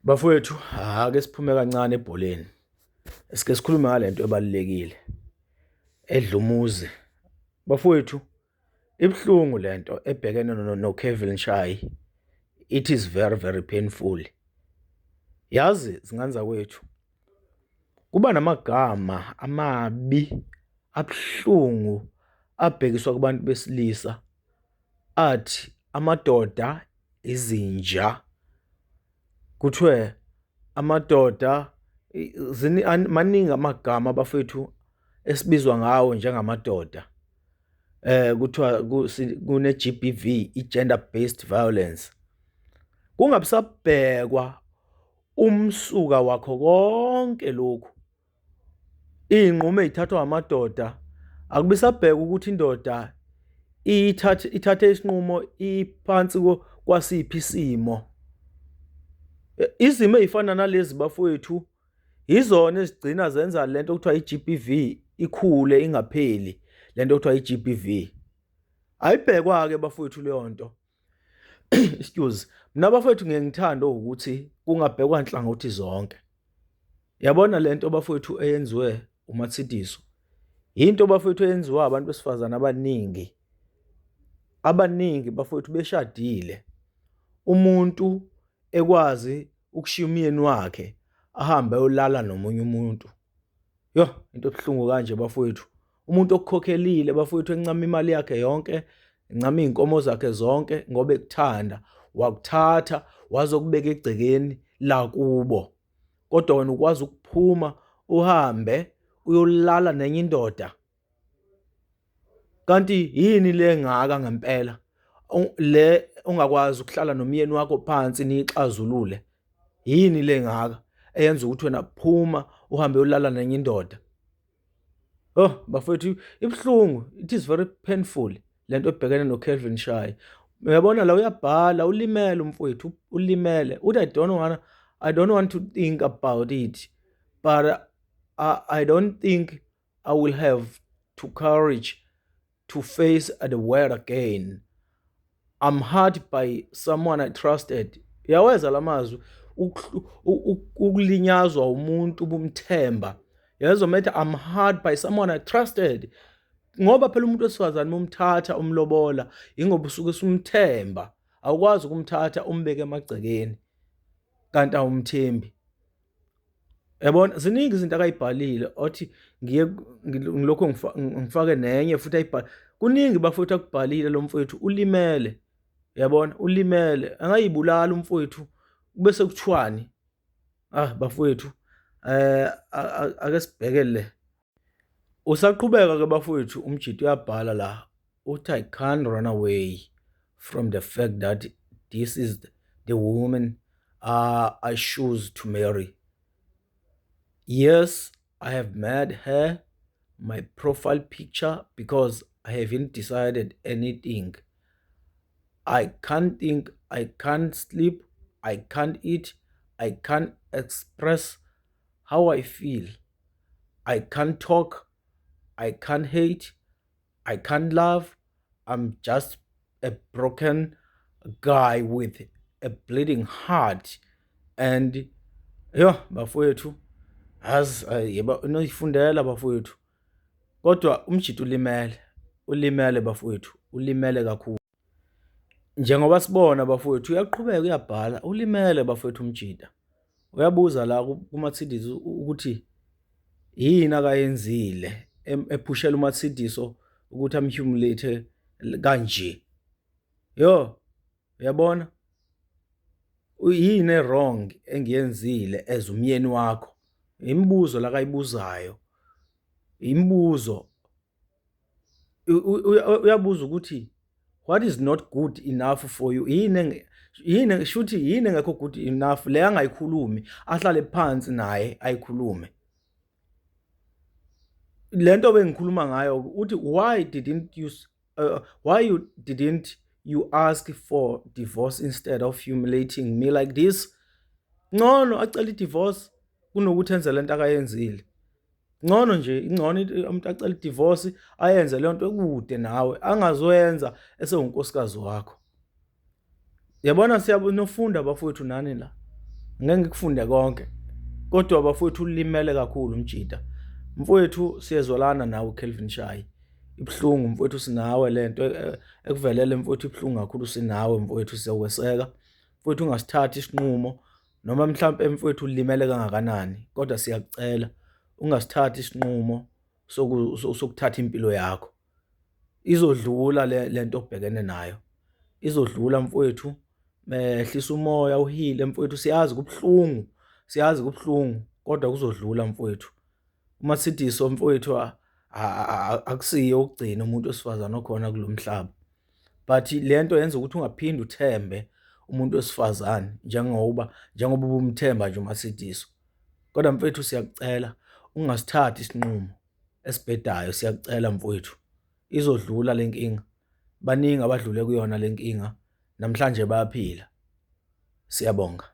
Bafowethu, ake siphume kancane ebholeni. Sike sikhulume ngalento ebalulekile. Edla umuzi. Bafowethu, ibhlungu lento ebhekene noKevin Shayi. It is very very painful. Yazi zingane zakwethu, kuba namagama amabi abhlungu abhekiswa kubantu besilisa athi amadoda izinja. Kuthiwe amadoda maningi amagama bafethu esibizwa ngawo njengamadoda. Kuthiwa kune GBV, i-gender based violence. Kungabisabhekwa umsuka wakho konke lokhu. Inqumo ezithathwa amadoda akubisabheka ukuthi indoda ithathe isinqumo iphansi kwasiphi isimo. Izimo ezifana nalezi bafowethu izona ezigcina zenza lento okuthiwa i-GBV ikhule ingapheli, lento okuthiwa i-GBV. Ayibhekwa ke bafowethu leyo nto. Excuse. Mina bafowethu ngiyengithanda ukuthi kungabhekwa inhlangothi zonke. Yabona lento bafowethu eyenziwe uMatsidiso. Into bafowethu eyenziwa abantu besifazana abaningi. Abaningi bafowethu beshadile. Umuntu ekwazi ukushiya umyeni wakhe ahambe ayolala nomunye umuntu. Into ebhlungu kanje bafowethu. Umuntu okukhokhelile bafowethu encama imali yakhe yonke, encama izinkomo zakhe zonke ngoba ekuthanda, wakuthatha wazokubeka egcekeni la kubo. Kodwa wena ukwazi ukuphuma uhambe uyolala nenye indoda. Kanti yini le ngaka ngempela? Le ungakwazi ukuhlala nomyeni wakho phansi nixazulule. Yini le ngaka eyenza ukuthi wena phuma uhambe uyolala nenye indoda? Bafowethu ibhlungu, it is very painful lento ebhekene noKelvin Shayi. Uyabona la uyabhala ulimele umfowethu, ulimele. Uthi I don't want to think about it, but I don't think I will have to courage to face the world again. I'm hurt by someone I trusted. Yaweza lamazwi ukulinyazwa umuntu ubumthemba. Yazo methe I'm hurt by someone I trusted. Ngoba phela umuntu wesifazane umthatha umlobola ingoba usuke usumthemba. Awukwazi ukumthatha umbeke emagcekeni kanti awumthembi. Yabona ziningi izinto akayibhalile othi ngilokho ngifake nenye futhi ayibhala. Kuningi bafowethu akubhalile lo mfowethu ulimele. Yabona ulimele angayibulala umfowethu bese kuthiwani. Bafowethu ake sibhekele. Usaqhubeka ke bafowethu umjito uyabhala la uthi I can't run away from the fact that this is the woman I choose to marry. Yes, I have made her my profile picture because I haven't decided anything. I can't think, I can't sleep, I can't eat, I can't express how I feel. I can't talk, I can't hate, I can't love. I'm just a broken guy with a bleeding heart. And bafowethu yeba noyifundela bafowethu. Kodwa umjito ulimele bafowethu, ulimele kakhulu. Njengoba sibona bafowethu uyaqhubeka uyabhala, ulimele bafowethu umjita. Uyabuza la kuMatsidiso ukuthi yini akayenzile ephushela uMatsidiso ukuthi amhumulate kanje. Uyabona? Yini wrong engiyenzile as umyeni wakho? Imibuzo la kayibuzayo. Imibuzo uyabuza ukuthi what is not good enough for you? Yini shuthi yini engekho good enough le angayikhulumi ahlale phansi naye ayikhulume. Lento bengikhuluma ngayo uthi why didn't you ask for divorce instead of humiliating me like this? Ngcono acela idivorce kunokuthi enze lento akayenzile. Ngcono nje ingcono umuntu acela idivorce ayenze le nto ekude nawe angazoyenza esewunkosikazi wakho. Yabona siyabonofunda bafowethu nani la. ngeke ngikufunde konke, kodwa bafowethu ulimele kakhulu umjida. Mfowethu siyezwalana nawe uKelvin Shayi. Ibhlungu mfowethu sinawe lento ekuvelele mfowethu ibhlungu kakhulu sinawe mfowethu siyakweseka. Mfowethu ungasithathi isinqumo noma mhlambe mfowethu ulimele kangakanani kodwa siyakucela ungasithathi isinqumo sokuthatha impilo yakho. Izodlula lento obhekene nayo. Izodlula mfowethu. Mehlisa umoya uhile mfowethu, siyazi kubuhlungu kodwa kuzodlula mfowethu. UMatsidiso mfowethu akusiyo ukugcina umuntu wesifazane okhona kulomhlaba, but lento yenza ukuthi ungaphindi uthembe umuntu wesifazane njengoba ubumthemba nje uMatsidiso. Kodwa mfowethu siyakucela ungasithathi isinqumo esibhedayo, siyakucela mfowethu. Izodlula lenkinga. Baningi abadlule kuyona lenkinga namhlanje bayaphila. Siyabonga.